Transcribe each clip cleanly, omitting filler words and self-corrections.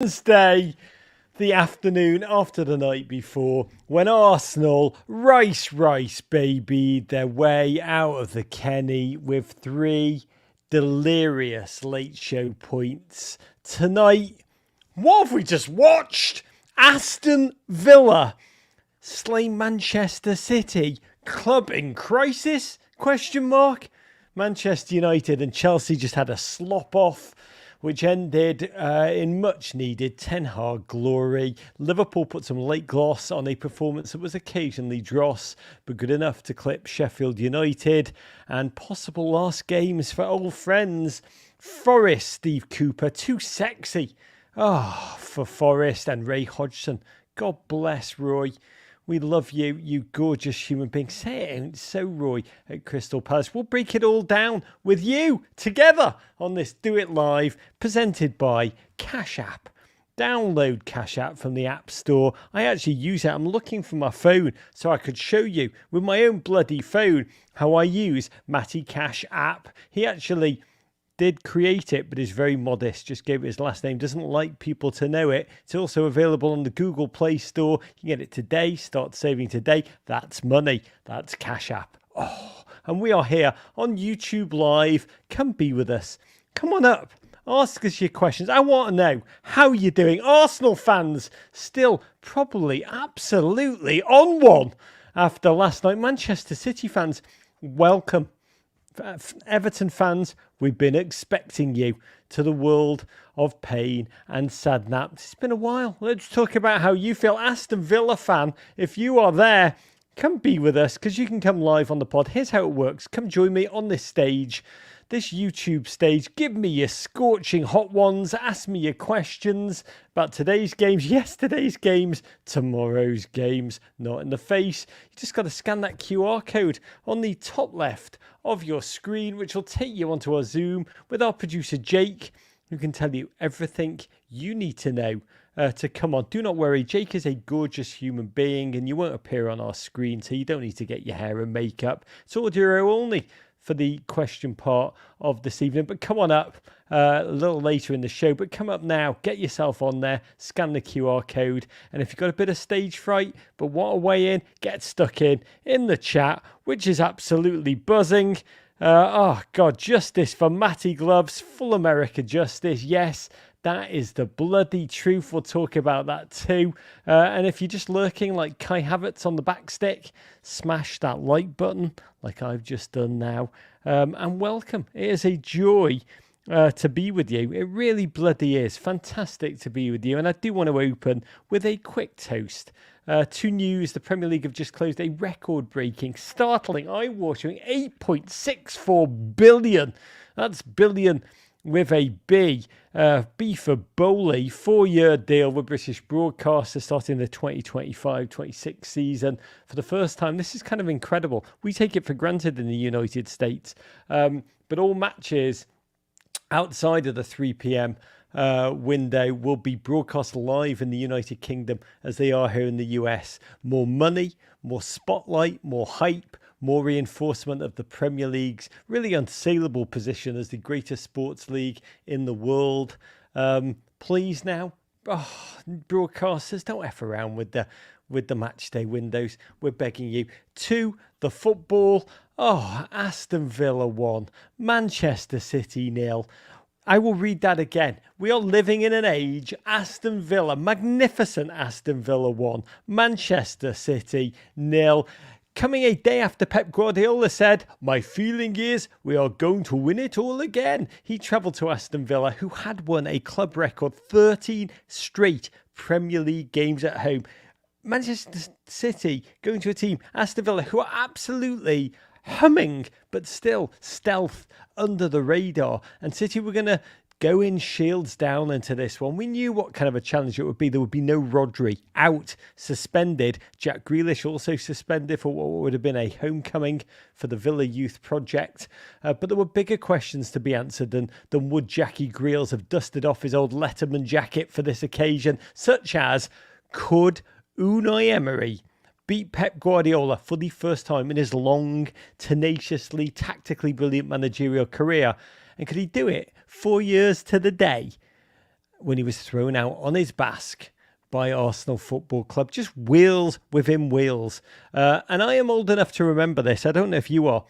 Wednesday, the afternoon after the night before, when Arsenal, rice baby, their way out of the Kenny with 3 delirious late show points. Tonight, what have we just watched? Aston Villa slay Manchester City. Club in crisis? Question mark. Manchester United and Chelsea just had a slop off, which ended in much needed Ten Hag glory. Liverpool put some late gloss on a performance that was occasionally dross, but good enough to clip Sheffield United. And possible last games for old friends. Forest, Steve Cooper, too sexy. For Forest and Ray Hodgson. God bless Roy. We love you, you gorgeous human being. Say it ain't so, Roy, at Crystal Palace. We'll break it all down with you together on this Do It Live, presented by Cash App. Download Cash App from the App Store. I actually use it. I'm looking for my phone so I could show you with my own bloody phone how I use Matty Cash App. He actually did create it, but is very modest. Just gave it his last name. Doesn't like people to know it. It's also available on the Google Play Store. You can get it today. Start saving today. That's money. That's Cash App. And we are here on YouTube Live. Come be with us. Come on up. Ask us your questions. I want to know how you're doing. Arsenal fans still probably absolutely on one after last night. Manchester City fans, welcome. Everton fans, we've been expecting you to the world of pain and sadness. It's been a while. Let's talk about how you feel. Aston Villa fan, if you are there, come be with us because you can come live on the pod. Here's how it works. Come join me on this stage, this YouTube stage. Give me your scorching hot ones. Ask me your questions about today's games, yesterday's games, tomorrow's games. Not in the face. You just got to scan that QR code on the top left of your screen, which will take you onto our Zoom with our producer Jake, who can tell you everything you need to know to come on. Do not worry, Jake is a gorgeous human being and you won't appear on our screen, so you don't need to get your hair and makeup. It's audio only for the question part of this evening, but come on up a little later in the show, but come up now, get yourself on there, scan the QR code, and if you've got a bit of stage fright but want to weigh in, get stuck in the chat, which is absolutely buzzing. Justice for Matty Gloves, full America justice, yes, that is the bloody truth. We'll talk about that too. And if you're just lurking like Kai Havertz on the back stick, smash that like button like I've just done now. And welcome. It is a joy to be with you. It really bloody is. Fantastic to be with you. And I do want to open with a quick toast to news. The Premier League have just closed a record-breaking, startling, eye-watering 8.64 billion. That's billion with a B. B for Bowley, 4-year deal with British Broadcaster starting the 2025-26 season. For the first time, this is kind of incredible. We take it for granted in the United States, but all matches outside of the 3 p.m. Window will be broadcast live in the United Kingdom as they are here in the US. More money, more spotlight, more hype, more reinforcement of the Premier League's really unassailable position as the greatest sports league in the world. Please now, broadcasters, don't F around with the match day windows. We're begging you. To the football. Aston Villa 1, Manchester City 0. I will read that again. We are living in an age. Aston Villa, magnificent Aston Villa 1, Manchester City 0. Coming a day after Pep Guardiola said, "My feeling is we are going to win it all again." He travelled to Aston Villa, who had won a club record 13 straight Premier League games at home. Manchester City going to a team, Aston Villa, who are absolutely humming, but still stealth under the radar. And City were going to go in shields down into this one. We knew what kind of a challenge it would be. There would be no Rodri, out, suspended. Jack Grealish also suspended for what would have been a homecoming for the Villa Youth Project. But there were bigger questions to be answered than would Jackie Greals have dusted off his old Letterman jacket for this occasion, such as, could Unai Emery beat Pep Guardiola for the first time in his long, tenaciously, tactically brilliant managerial career? And could he do it 4 years to the day when he was thrown out on his basque by Arsenal Football Club. Just wheels within wheels. And I am old enough to remember this. I don't know if you are,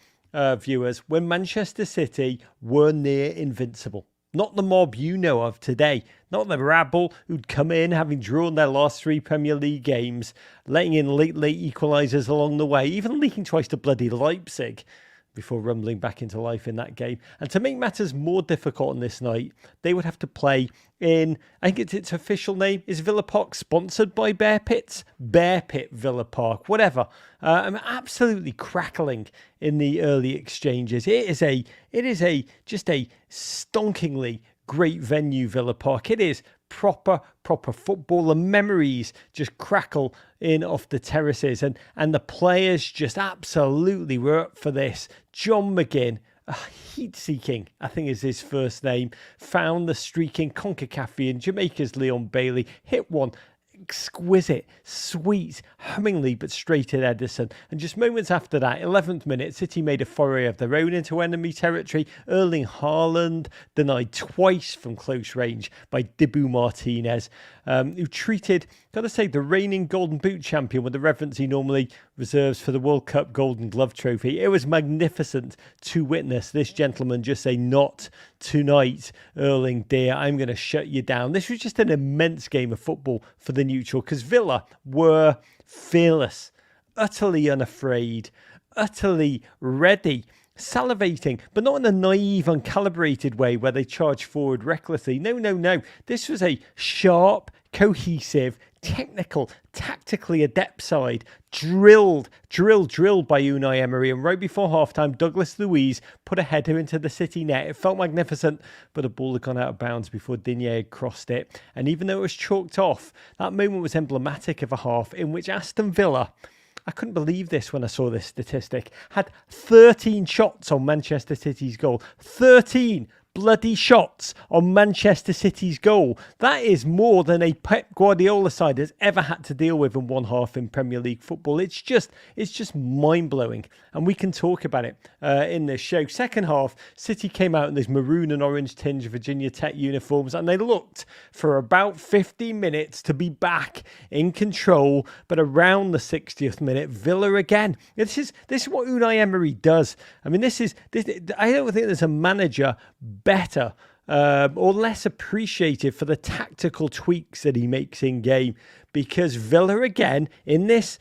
viewers, when Manchester City were near invincible. Not the mob you know of today. Not the rabble who'd come in having drawn their last 3 Premier League games, letting in late equalisers along the way, even leaking twice to bloody Leipzig before rumbling back into life in that game. And to make matters more difficult on this night, they would have to play in, I think its official name is Villa Park, sponsored by Bear Pits? Bear Pit Villa Park, whatever. I'm absolutely crackling in the early exchanges. It is just a stonkingly great venue, Villa Park. It is proper football. The memories just crackle in off the terraces, and the players just absolutely were up for this. John McGinn, heat-seeking, I think is his first name, found the streaking CONCACAFian, Jamaica's Leon Bailey, hit one exquisite, sweet, hummingly but straight at Edison. And just moments after that, 11th minute, City made a foray of their own into enemy territory. Erling Haaland denied twice from close range by Dibu Martinez, who treated, gotta say, the reigning Golden Boot champion with the reverence he normally reserves for the World Cup Golden Glove trophy. It was magnificent to witness this gentleman just say, "Not tonight, Erling dear, I'm going to shut you down." This was just an immense game of football for the neutral, because Villa were fearless, utterly unafraid, utterly ready, salivating, but not in a naive, uncalibrated way where they charge forward recklessly. No. This was a sharp, cohesive, technical, tactically adept side, drilled by Unai Emery. And right before halftime, Douglas Luiz put a header into the City net. It felt magnificent, but the ball had gone out of bounds before Digne had crossed it. And even though it was chalked off, that moment was emblematic of a half in which Aston Villa, I couldn't believe this when I saw this statistic, had 13 shots on Manchester City's goal. 13 bloody shots on Manchester City's goal. That is more than a Pep Guardiola side has ever had to deal with in one half in Premier League football. It's just mind-blowing, and we can talk about it in this show. Second half, City came out in those maroon and orange tinge Virginia Tech uniforms, and they looked for about 50 minutes to be back in control. But around the 60th minute, Villa again. This is what Unai Emery does. I mean, this. I don't think there's a manager better or less appreciated for the tactical tweaks that he makes in game, because Villa again in this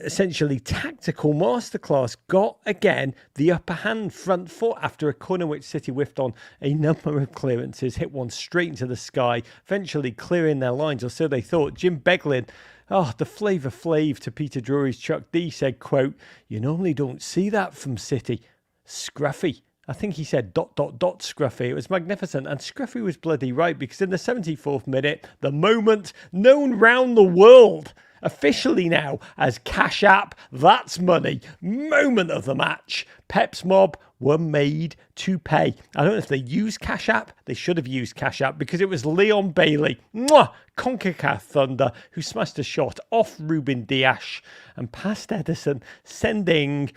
essentially tactical masterclass got again the upper hand, front foot, after a corner which City whiffed on a number of clearances, hit one straight into the sky, eventually clearing their lines, or so they thought. Jim Beglin, the Flavor Flav to Peter Drury's Chuck D, said, quote, "You normally don't see that from City. Scruffy." I think he said ... Scruffy. It was magnificent. And Scruffy was bloody right, because in the 74th minute, the moment known round the world, officially now as Cash App, that's money, moment of the match, Pep's mob were made to pay. I don't know if they used Cash App. They should have used Cash App, because it was Leon Bailey, CONCACAF Thunder, who smashed a shot off Ruben Dias and past Edison, sending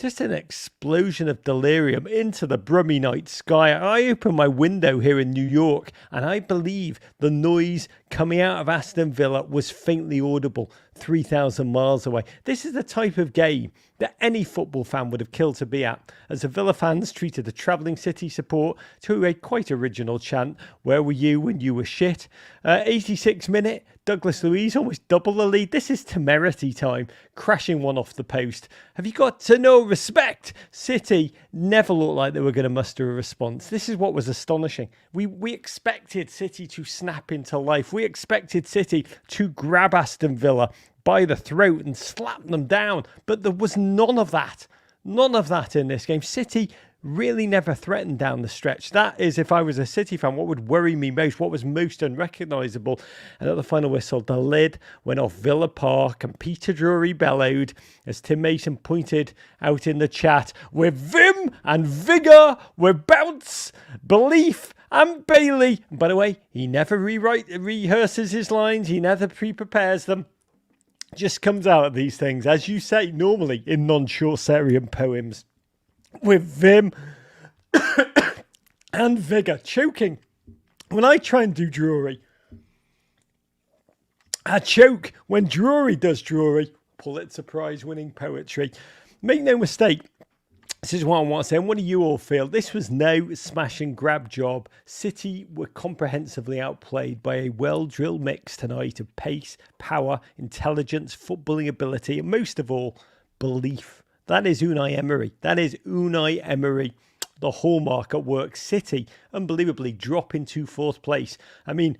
just an explosion of delirium into the brummy night sky. I open my window here in New York, and I believe the noise coming out of Aston Villa was faintly audible 3,000 miles away. This is the type of game that any football fan would have killed to be at, as the Villa fans treated the travelling City support to a quite original chant, "Where were you when you were shit?" 86th minute, Douglas Luiz almost double the lead. This is temerity time, crashing one off the post. Have you got to know respect? City never looked like they were going to muster a response. This is what was astonishing. We expected City to snap into life. We expected City to grab Aston Villa by the throat and slap them down, but there was none of that. None of that in this game. City really never threatened down the stretch. That is, if I was a City fan, what would worry me most, what was most unrecognisable. And at the final whistle, the lid went off Villa Park, and Peter Drury bellowed, as Tim Mason pointed out in the chat, "With vim and vigour, with bounce, belief and Bailey." And by the way, he never rehearses his lines. He never pre-prepares them. Just comes out of these things, as you say, normally in non-Chaucerian poems. With vim and vigour. Choking. When I try and do Drury, A choke when Drury does Drury. Pulitzer Prize winning poetry. Make no mistake, this is what I want to say, and what do you all feel? This was no smash and grab job. City were comprehensively outplayed by a well-drilled mix tonight of pace, power, intelligence, footballing ability, and most of all, belief. That is Unai Emery. That is Unai Emery, the hallmark at work. City, unbelievably, drop into fourth place. I mean,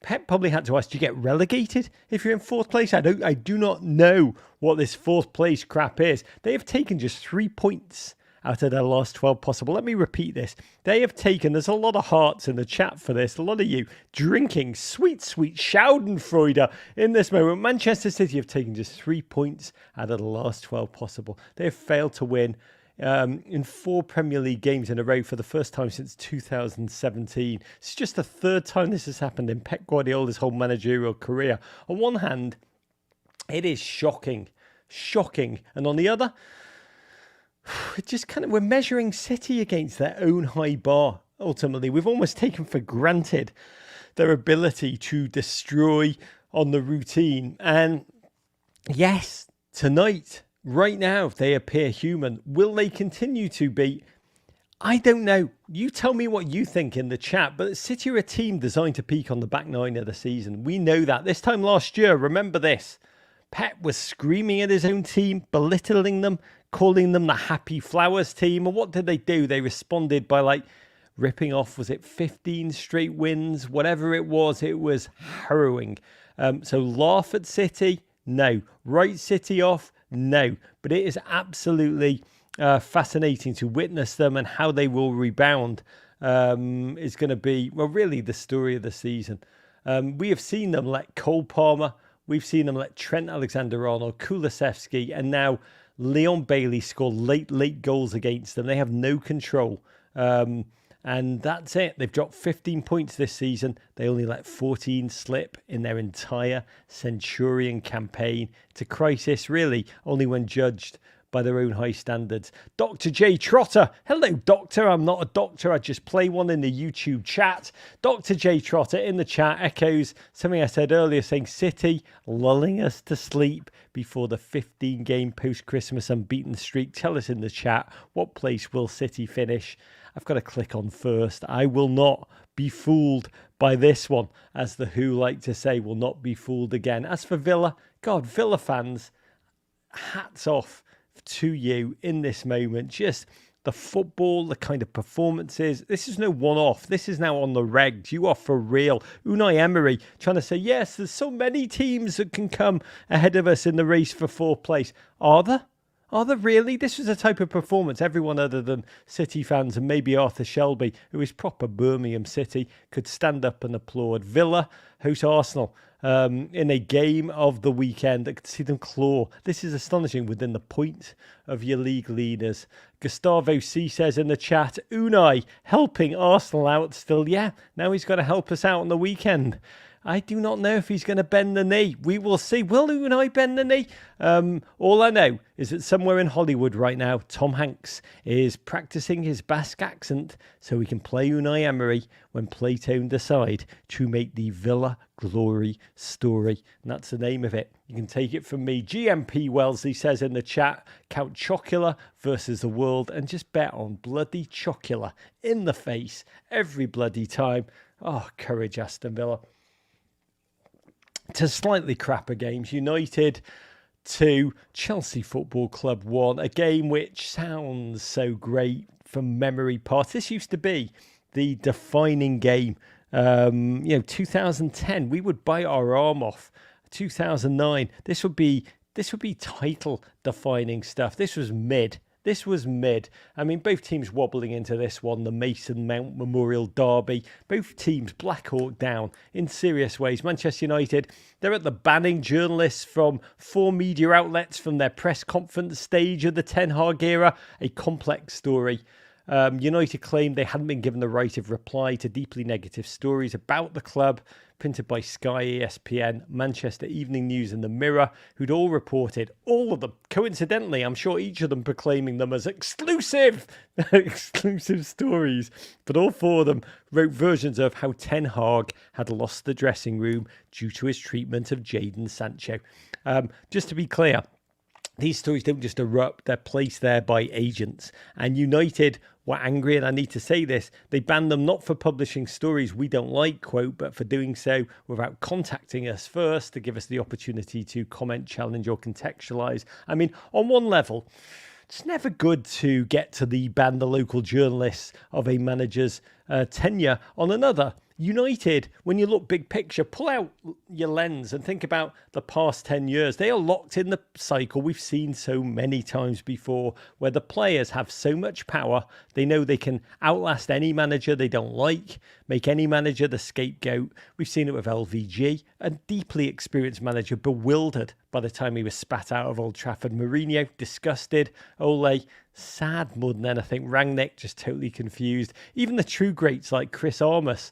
Pep probably had to ask, do you get relegated if you're in fourth place? I do not know what this fourth place crap is. They have taken just 3 points out of their last 12 possible. Let me repeat this. They have taken, there's a lot of hearts in the chat for this, a lot of you drinking sweet Schadenfreude in this moment. Manchester City have taken just 3 points out of the last 12 possible. They have failed to win in 4 Premier League games in a row for the first time since 2017. It's just the third time this has happened in Pep Guardiola's whole managerial career. On one hand, it is shocking. And on the other, it just we're measuring City against their own high bar. Ultimately, we've almost taken for granted their ability to destroy on the routine. And yes, tonight, right now, they appear human. Will they continue to be? I don't know. You tell me what you think in the chat. But City are a team designed to peak on the back nine of the season. We know that. This time last year, remember this. Pep was screaming at his own team, belittling them, calling them the Happy Flowers team. And what did they do? They responded by ripping off, was it 15 straight wins? Whatever it was harrowing. So laugh at City? No. Write City off? No. But it is absolutely fascinating to witness them, and how they will rebound is going to be, really the story of the season. We have seen them let Cole Palmer, we've seen them let Trent Alexander-Arnold, Kulusevski, and now Leon Bailey score late goals against them. They have no control. And that's it. They've dropped 15 points this season. They only let 14 slip in their entire Centurion campaign. It's a crisis, really, only when judged by their own high standards. Dr. J. Trotter. Hello, Doctor. I'm not a doctor. I just play one in the YouTube chat. Dr. J. Trotter in the chat echoes something I said earlier, saying City lulling us to sleep before the 15-game post-Christmas unbeaten streak. Tell us in the chat, what place will City finish? I've got to click on first. I will not be fooled by this one. As the Who like to say, will not be fooled again. As for Villa, God, Villa fans, hats off to you in this moment. Just the football, the kind of performances. This is no one-off. This is now on the regs. You are for real. Unai Emery trying to say, yes, there's so many teams that can come ahead of us in the race for fourth place. Are there? Are there really? This was a type of performance everyone other than City fans and maybe Arthur Shelby, who is proper Birmingham City, could stand up and applaud. Villa host Arsenal in a game of the weekend that could see them claw. This is astonishing, within the point of your league leaders. Gustavo C says in the chat, Unai helping Arsenal out still. Yeah, now he's got to help us out on the weekend. I do not know if he's going to bend the knee. We will see. Will Unai bend the knee? All I know is that somewhere in Hollywood right now, Tom Hanks is practicing his Basque accent so he can play Unai Emery when Playtone decide to make the Villa Glory story. And that's the name of it. You can take it from me. GMP Wellesley says in the chat, Count Chocula versus the world, and just bet on bloody Chocula in the face every bloody time. Oh, courage, Aston Villa. To slightly crapper games, United 2, Chelsea Football Club 1, a game which sounds so great from memory parts. This used to be the defining game. 2010, we would bite our arm off. 2009, this would be title defining stuff. This was mid. I mean, both teams wobbling into this one, the Mason Mount Memorial Derby. Both teams Black Hawk down in serious ways. Manchester United, they're at the banning journalists from 4 media outlets from their press conference stage of the Ten Hag era. A complex story. United claimed they hadn't been given the right of reply to deeply negative stories about the club, printed by Sky, ESPN, Manchester Evening News and The Mirror, who'd all reported, all of them, coincidentally, I'm sure each of them proclaiming them as exclusive stories, but all four of them wrote versions of how Ten Hag had lost the dressing room due to his treatment of Jadon Sancho. Just to be clear, these stories don't just erupt, they're placed there by agents. And United were angry, and I need to say this, they banned them not for publishing stories we don't like, quote, but for doing so without contacting us first to give us the opportunity to comment, challenge or contextualise. I mean, on one level, it's never good to get to ban the local journalists of a manager's tenure. On another, United, when you look big picture, pull out your lens and think about the past 10 years. They are locked in the cycle we've seen so many times before, where the players have so much power, they know they can outlast any manager they don't like, make any manager the scapegoat. We've seen it with LVG, a deeply experienced manager bewildered by the time he was spat out of Old Trafford. Mourinho, disgusted. Ole, sad more than anything. Rangnick, just totally confused. Even the true greats like Chris Armas,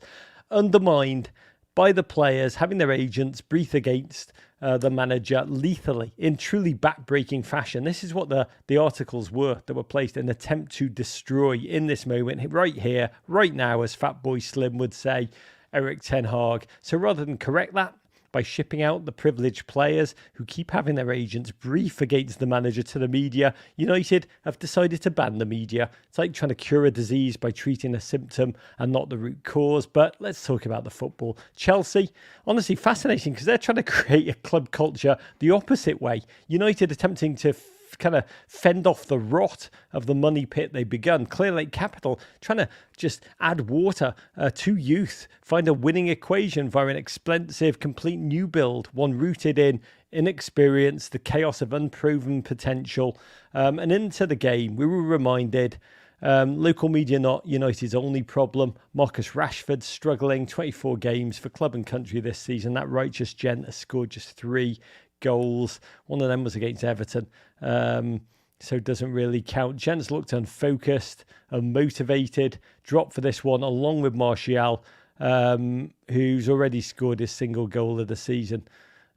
undermined by the players, having their agents breathe against the manager lethally in truly back-breaking fashion. This is what the articles were that were placed in an attempt to destroy in this moment, right here, right now, as Fatboy Slim would say, Erik Ten Hag. So rather than correct that by shipping out the privileged players who keep having their agents brief against the manager to the media, United have decided to ban the media. It's like trying to cure a disease by treating a symptom and not the root cause. But let's talk about the football. Chelsea, honestly fascinating because they're trying to create a club culture the opposite way. United attempting to kind of fend off the rot of the money pit they've begun. Clear Lake Capital trying to just add water to youth, find a winning equation via an expensive, complete new build, one rooted in inexperience, the chaos of unproven potential. And into the game, we were reminded, local media not United's only problem. Marcus Rashford struggling, 24 games for club and country this season. That righteous gent has scored just 3 goals. One of them was against Everton, so it doesn't really count. Gents looked unfocused, unmotivated, dropped for this one along with Martial, who's already scored his single goal of the season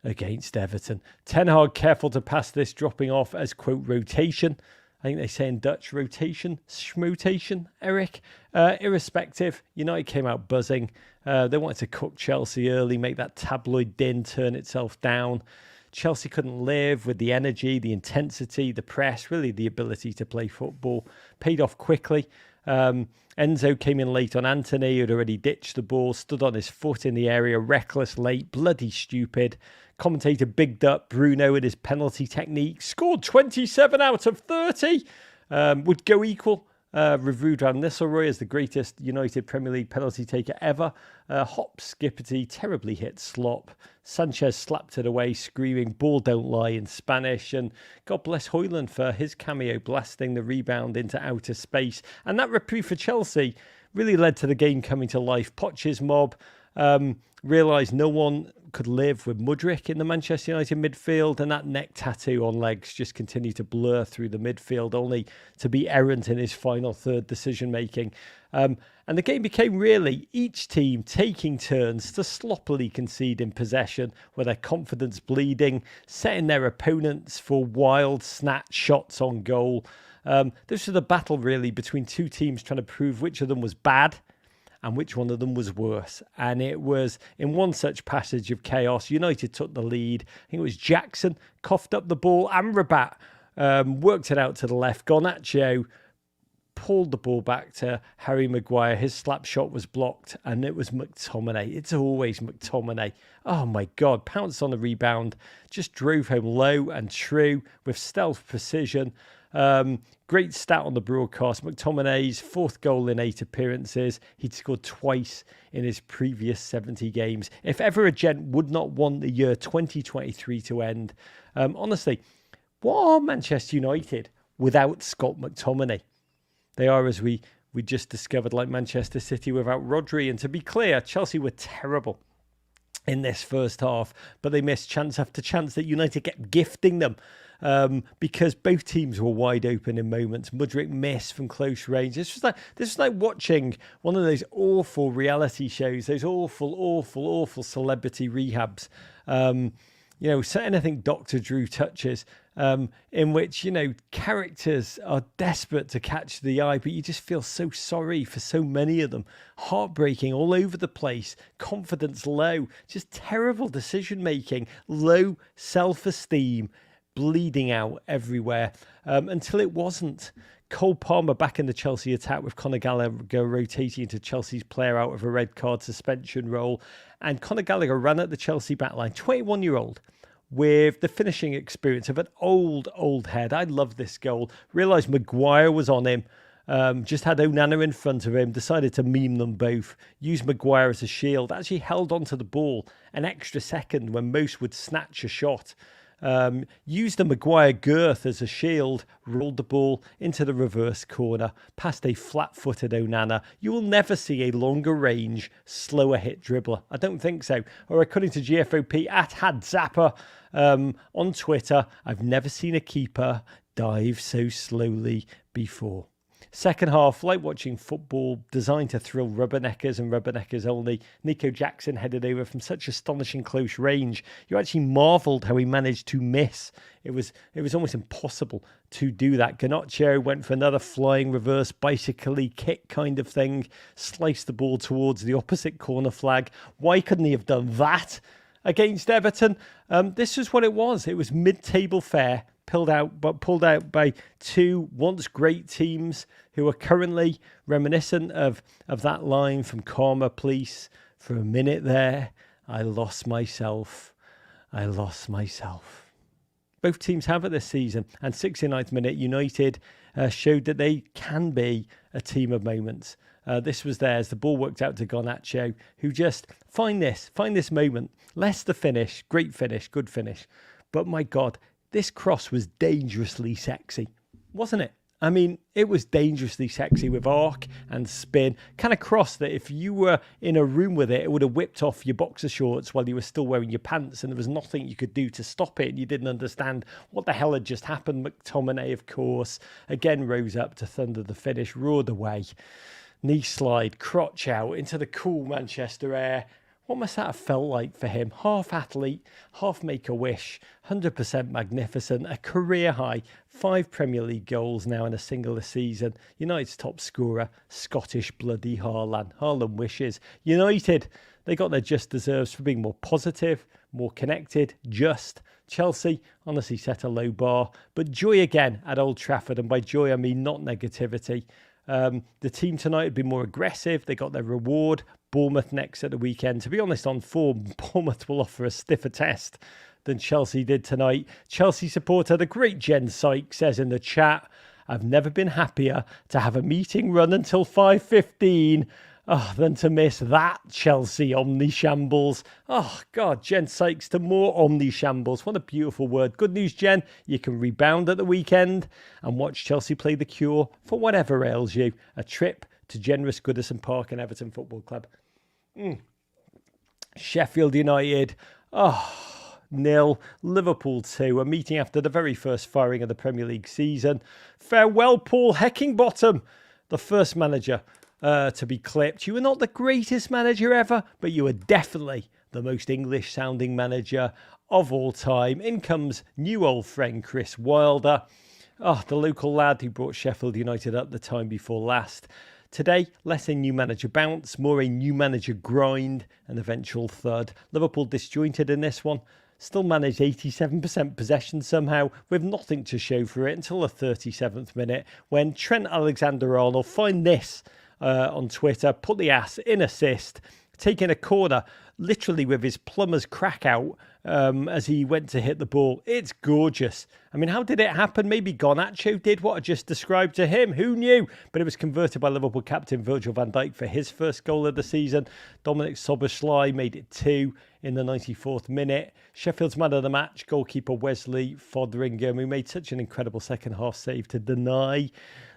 against Everton. Ten Hag careful to pass this, dropping off as, quote, rotation. I think they say in Dutch, rotation, schmotation, Eric. Irrespective, United came out buzzing. They wanted to cook Chelsea early, make that tabloid din turn itself down. Chelsea couldn't live with the energy, the intensity, the press, really the ability to play football. Paid off quickly. Enzo came in late on Anthony, who'd already ditched the ball, stood on his foot in the area, reckless, late, bloody stupid. Commentator bigged up Bruno with his penalty technique. Scored 27 out of 30. Would go equal. Reviewed Van Nistelrooy as the greatest United Premier League penalty taker ever. Hop Skippity, terribly hit slop. Sanchez slapped it away, screaming, ball don't lie in Spanish. And God bless Højlund for his cameo, blasting the rebound into outer space. And that reprieve for Chelsea really led to the game coming to life. Poch's mob realised no one could live with Mudryk in the Manchester United midfield, and that neck tattoo on legs just continued to blur through the midfield, only to be errant in his final third decision-making. And the game became really each team taking turns to sloppily concede in possession, with their confidence bleeding, setting their opponents for wild snatch shots on goal. This was a battle really between two teams trying to prove which of them was bad and which one of them was worse. And it was in one such passage of chaos, United took the lead. I think it was Jackson, coughed up the ball. Amrabat worked it out to the left. Garnacho pulled the ball back to Harry Maguire. His slap shot was blocked, and it was McTominay. It's always McTominay. Oh my God, pounced on the rebound, just drove home low and true with stealth precision. Great stat on the broadcast. McTominay's 4th goal in 8 appearances. He'd scored twice in his previous 70 games. If ever a gent would not want the year 2023 to end, honestly, what are Manchester United without Scott McTominay? They are, as we just discovered, like Manchester City without Rodri. And to be clear, Chelsea were terrible in this first half, but they missed chance after chance that United kept gifting them. Because both teams were wide open in moments. Mudryk missed from close range. This was like watching one of those awful reality shows, those awful celebrity rehabs. So anything Dr. Drew touches, in which, characters are desperate to catch the eye, but you just feel so sorry for so many of them. Heartbreaking all over the place, confidence low, just terrible decision making, low self-esteem, bleeding out everywhere, until it wasn't. Cole Palmer back in the Chelsea attack with Conor Gallagher rotating into Chelsea's player out of a red card suspension role. And Conor Gallagher ran at the Chelsea backline, 21-year-old, with the finishing experience of an old head. I love this goal. Realised Maguire was on him. Just had Onana in front of him, decided to meme them both, used Maguire as a shield, actually held onto the ball an extra second when most would snatch a shot. Used the Maguire girth as a shield, rolled the ball into the reverse corner, past a flat-footed Onana. You will never see a longer range, slower hit dribbler. I don't think so. Or according to GFOP, @HadZapper on Twitter, I've never seen a keeper dive so slowly before. Second half, like watching football, designed to thrill rubberneckers and rubberneckers only. Nico Jackson headed over from such astonishing close range. You actually marvelled how he managed to miss. It was almost impossible to do that. Garnacho went for another flying reverse bicycle-y kick kind of thing, sliced the ball towards the opposite corner flag. Why couldn't he have done that against Everton? This is what it was. It was mid-table fare. Pulled out by two once great teams who are currently reminiscent of that line from Karma Police. For a minute there, I lost myself. Both teams have it this season, and 69th minute United showed that they can be a team of moments. This was theirs. The ball worked out to Garnacho, who just find this moment. Less the finish, great finish, good finish. But my God, this cross was dangerously sexy, wasn't it? I mean, it was dangerously sexy with arc and spin. Kind of cross that if you were in a room with it, it would have whipped off your boxer shorts while you were still wearing your pants, and there was nothing you could do to stop it. And you didn't understand what the hell had just happened. McTominay, of course, again rose up to thunder the finish, roared away. Knee slide, crotch out into the cool Manchester air. What must that have felt like for him? Half athlete, half make-a-wish, 100% magnificent, a career high, 5 Premier League goals now in a single season. United's top scorer, Scottish bloody Haaland. Haaland wishes. United, they got their just deserves for being more positive, more connected, just. Chelsea honestly set a low bar, but joy again at Old Trafford, and by joy I mean not negativity. The team tonight had been more aggressive. They got their reward. Bournemouth next at the weekend. To be honest, on form, Bournemouth will offer a stiffer test than Chelsea did tonight. Chelsea supporter, the great Jen Sykes, says in the chat, I've never been happier to have a meeting run until 5:15 than to miss that Chelsea omni-shambles. Oh, God, Jen Sykes to more omni-shambles. What a beautiful word. Good news, Jen. You can rebound at the weekend and watch Chelsea play the cure for whatever ails you. A trip to generous Goodison Park and Everton Football Club. Sheffield United, 0. Liverpool 2. A meeting after the very first firing of the Premier League season. Farewell, Paul Heckingbottom, the first manager to be clipped. You were not the greatest manager ever, but you were definitely the most English-sounding manager of all time. In comes new old friend Chris Wilder, the local lad who brought Sheffield United up the time before last. Today, less a new manager bounce, more a new manager grind, and eventual thud. Liverpool disjointed in this one. Still managed 87% possession somehow, with nothing to show for it until the 37th minute, when Trent Alexander-Arnold, find this on Twitter, put the ass in assist, taking a corner, literally with his plumber's crack out as he went to hit the ball. It's gorgeous. I mean, how did it happen? Maybe Garnacho did what I just described to him. Who knew? But it was converted by Liverpool captain Virgil van Dijk for his first goal of the season. Dominic Szoboszlai made it 2 in the 94th minute. Sheffield's man of the match, goalkeeper Wesley Foderingham, who made such an incredible second half save to deny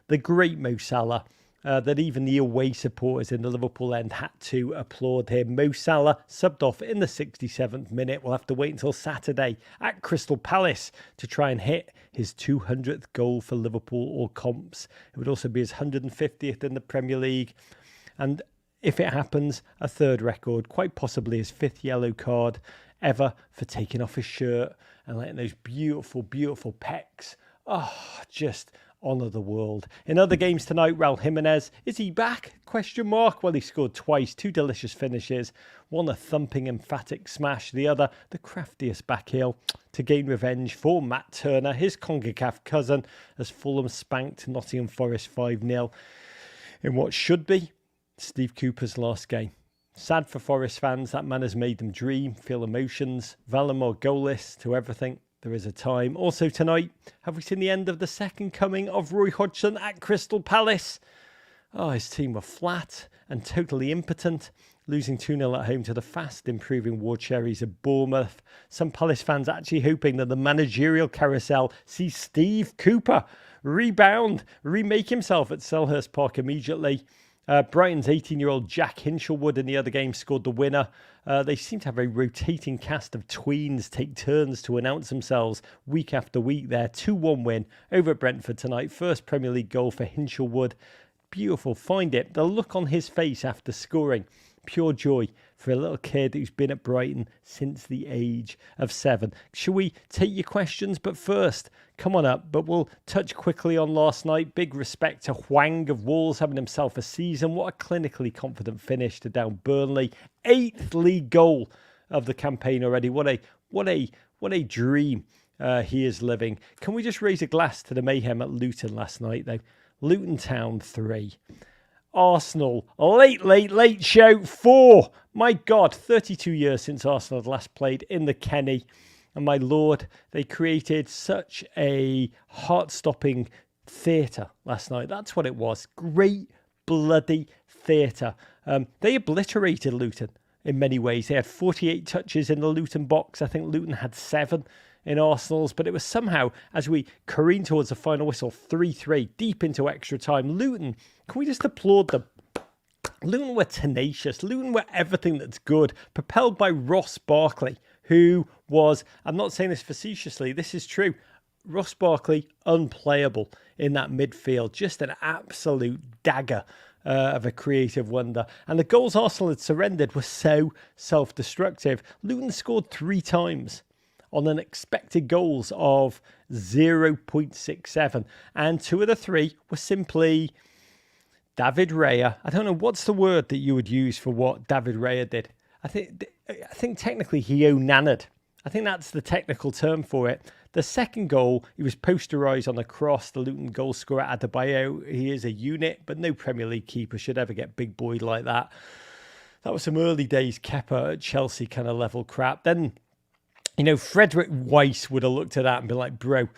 the great Mo Salah that even the away supporters in the Liverpool end had to applaud him. Mo Salah subbed off in the 67th minute. We'll have to wait until Saturday at Crystal Palace to try and hit his 200th goal for Liverpool or comps. It would also be his 150th in the Premier League. And if it happens, a third record, quite possibly his 5th yellow card ever for taking off his shirt and letting those beautiful, beautiful pecs, just honour the world. In other games tonight, Raul Jimenez, is he back? Question mark. Well, he scored twice, 2 delicious finishes. One a thumping, emphatic smash. The other, the craftiest back heel to gain revenge for Matt Turner, his CONCACAF cousin, as Fulham spanked Nottingham Forest 5-0 in what should be Steve Cooper's last game. Sad for Forest fans, that man has made them dream, feel emotions. Valamor goalless to everything. There is a time. Also tonight, have we seen the end of the second coming of Roy Hodgson at Crystal Palace? His team were flat and totally impotent, losing 2-0 at home to the fast improving War Cherries of Bournemouth. Some Palace fans actually hoping that the managerial carousel sees Steve Cooper rebound, remake himself at Selhurst Park immediately. Brighton's 18-year-old Jack Hinchelwood in the other game scored the winner. They seem to have a rotating cast of tweens take turns to announce themselves week after week there. 2-1 win over Brentford tonight. First Premier League goal for Hinchelwood. Beautiful, find it. The look on his face after scoring. Pure joy for a little kid who's been at Brighton since the age of 7. Shall we take your questions? But first, come on up. But we'll touch quickly on last night. Big respect to Hwang of Wolves having himself a season. What a clinically confident finish to down Burnley. 8th league goal of the campaign already. What a dream he is living. Can we just raise a glass to the mayhem at Luton last night though? Luton Town 3. Arsenal, late show 4. My God, 32 years since Arsenal had last played in the Kenny. And my Lord, they created such a heart-stopping theatre last night. That's what it was. Great bloody theatre. They obliterated Luton in many ways. They had 48 touches in the Luton box. I think Luton had 7 in Arsenal's, but it was somehow, as we careen towards the final whistle, 3-3, deep into extra time. Luton, can we just applaud them? Luton were tenacious. Luton were everything that's good, propelled by Ross Barkley, who was, I'm not saying this facetiously, this is true, Ross Barkley, unplayable in that midfield. Just an absolute dagger of a creative wonder. And the goals Arsenal had surrendered were so self-destructive. Luton scored 3 times on an expected goals of 0.67. And 2 of the 3 were simply David Raya. I don't know, what's the word that you would use for what David Raya did? I think technically he onannered. I think that's the technical term for it. The second goal, he was posterised on a cross. The Luton goal scorer, Adebayo, he is a unit, but no Premier League keeper should ever get big boyed like that. That was some early days Kepa at Chelsea kind of level crap. Then, Frederick Weiss would have looked at that and been like, bro,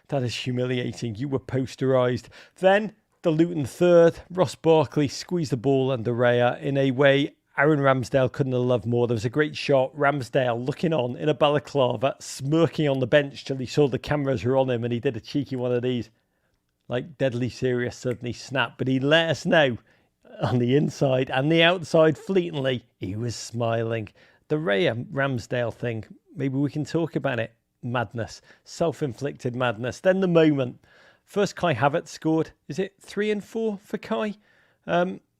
that is humiliating. You were posterised. Then the Luton third, Ross Barkley squeezed the ball under Raya in a way Aaron Ramsdale couldn't have loved more. There was a great shot. Ramsdale looking on in a balaclava, smirking on the bench till he saw the cameras were on him and he did a cheeky one of these. Like deadly serious, suddenly snapped. But he let us know on the inside and the outside fleetingly, he was smiling. The Raya Ramsdale thing, maybe we can talk about it. Madness. Self-inflicted madness. Then the moment. First Kai Havertz scored. Is it 3 and 4 for Kai?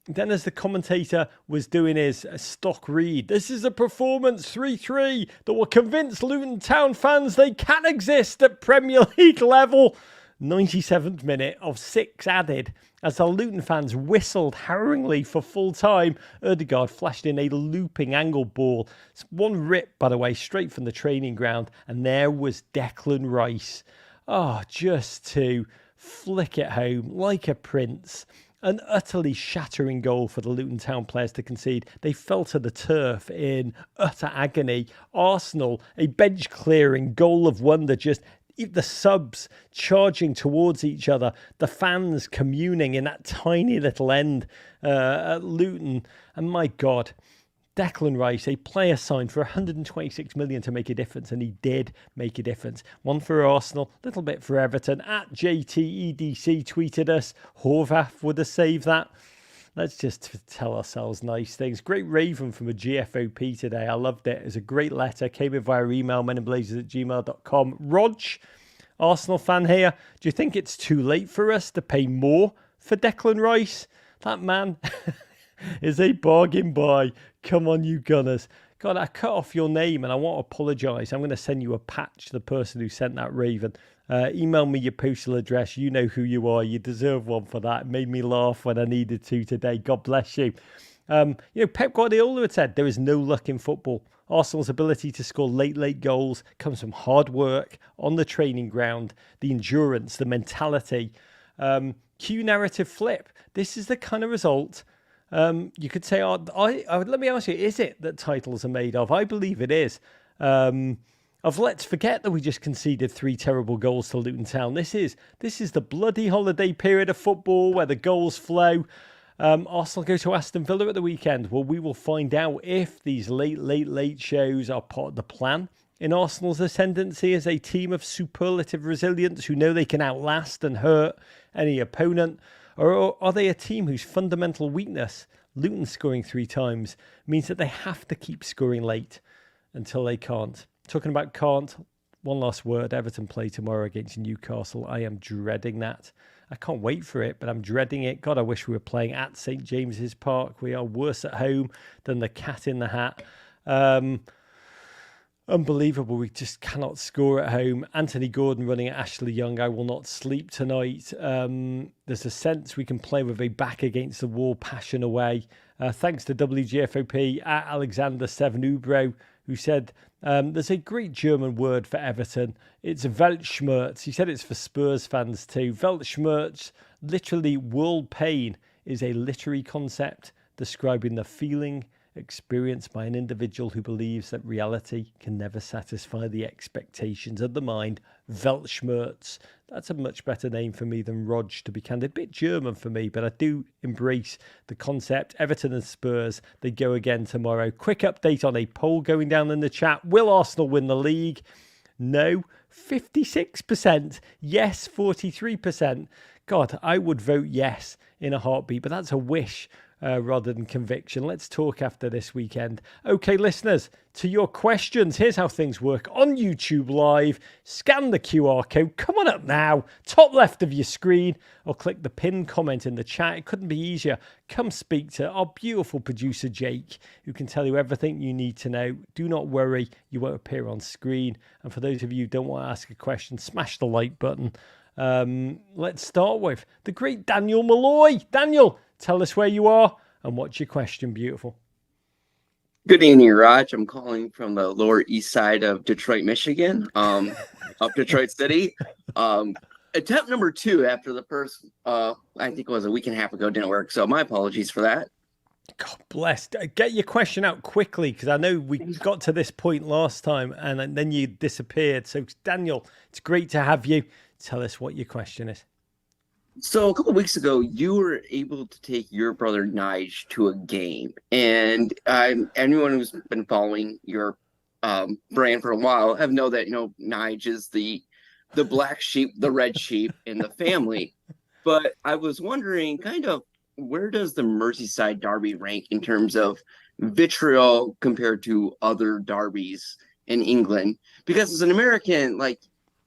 Then as the commentator was doing his stock read, this is a performance 3-3 that will convince Luton Town fans they can exist at Premier League level. 97th minute of 6 added as the Luton fans whistled harrowingly for full time. Ødegaard flashed in a looping angle ball. It's one rip, by the way, straight from the training ground. And there was Declan Rice. Just to flick it home like a prince. An utterly shattering goal for the Luton Town players to concede. They fell to the turf in utter agony. Arsenal, a bench-clearing goal of wonder, just the subs charging towards each other. The fans communing in that tiny little end at Luton. And my God, Declan Rice, a player signed for 126 million to make a difference, and he did make a difference. One for Arsenal, a little bit for Everton. At JTEDC tweeted us, Horvath would have saved that. Let's just tell ourselves nice things. Great raven from a GFOP today. I loved it. It was a great letter. Came in via email, meninblazers@gmail.com. Rog, Arsenal fan here. Do you think it's too late for us to pay more for Declan Rice? That man is a bargain buy. Come on, you Gunners. God, I cut off your name and I want to apologise. I'm going to send you a patch to the person who sent that raven. Email me your postal address. You know who you are. You deserve one for that. It made me laugh when I needed to today. God bless you. Pep Guardiola had said there is no luck in football. Arsenal's ability to score late goals comes from hard work on the training ground, the endurance, the mentality. Cue narrative flip. This is the kind of result you could say, let me ask you, is it that titles are made of? I believe it is. Let's forget that we just conceded 3 terrible goals to Luton Town. This is the bloody holiday period of football where the goals flow. Arsenal go to Aston Villa at the weekend. Well, we will find out if these late shows are part of the plan in Arsenal's ascendancy as a team of superlative resilience who know they can outlast and hurt any opponent. Or are they a team whose fundamental weakness, Luton scoring 3 times, means that they have to keep scoring late until they can't? Talking about can't, one last word. Everton play tomorrow against Newcastle. I am dreading that. I can't wait for it, but I'm dreading it. God, I wish we were playing at St. James's Park. We are worse at home than the cat in the hat. Unbelievable. We just cannot score at home. Anthony Gordon running at Ashley Young. I will not sleep tonight. There's a sense we can play with a back against the wall passion away. Thanks to WGFOP at Alexander7 Ubro, who said there's a great German word for Everton. It's Weltschmerz. He said it's for Spurs fans too. Weltschmerz, literally world pain, is a literary concept describing the feeling experienced by an individual who believes that reality can never satisfy the expectations of the mind. Weltschmerz. That's a much better name for me than Rog, to be candid. A bit German for me, but I do embrace the concept. Everton and Spurs, they go again tomorrow. Quick update on a poll going down in the chat. Will Arsenal win the league? No. 56%. Yes, 43%. God, I would vote yes in a heartbeat, but that's a wish rather than conviction. Let's talk after this weekend. Okay, listeners, to your questions. Here's how things work on YouTube Live. Scan the QR code. Come on up now. Top left of your screen, or click the pinned comment in the chat. It couldn't be easier. Come speak to our beautiful producer, Jake, who can tell you everything you need to know. Do not worry. You won't appear on screen. And for those of you who don't want to ask a question, smash the like button. Let's start with the great Daniel Malloy. Daniel, tell us where you are and what's your question, beautiful. Good evening, Raj. I'm calling from the Lower East Side of Detroit, Michigan, up Detroit City. Attempt number 2 after the first, I think it was a week and a half ago, didn't work. So my apologies for that. God bless. Get your question out quickly, because I know we got to this point last time and then you disappeared. So, Daniel, it's great to have you. Tell us what your question is. So a couple of weeks ago, you were able to take your brother Nige to a game. And anyone who's been following your brand for a while have know that, Nige is the black sheep, the red sheep in the family. But I was wondering kind of, where does the Merseyside derby rank in terms of vitriol compared to other derbies in England? Because as an American,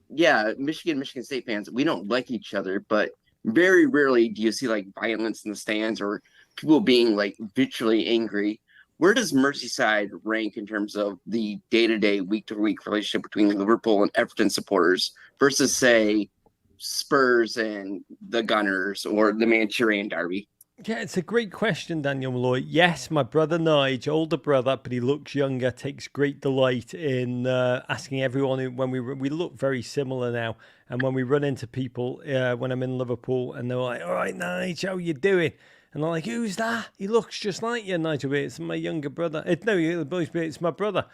Michigan State fans, we don't like each other, but very rarely do you see violence in the stands or people being vitriolly angry. Where does Merseyside rank in terms of the day-to-day, week-to-week relationship between Liverpool and Everton supporters versus, say, Spurs and the Gunners or the Manchurian derby? Yeah, it's a great question, Daniel Malloy. Yes, my brother Nige, older brother, but he looks younger, takes great delight in asking everyone when we look very similar now. And when we run into people when I'm in Liverpool and they're like, all right, Nige, how you doing? And I'm like, who's that? He looks just like you, Nigel. It's my younger brother. It's my brother.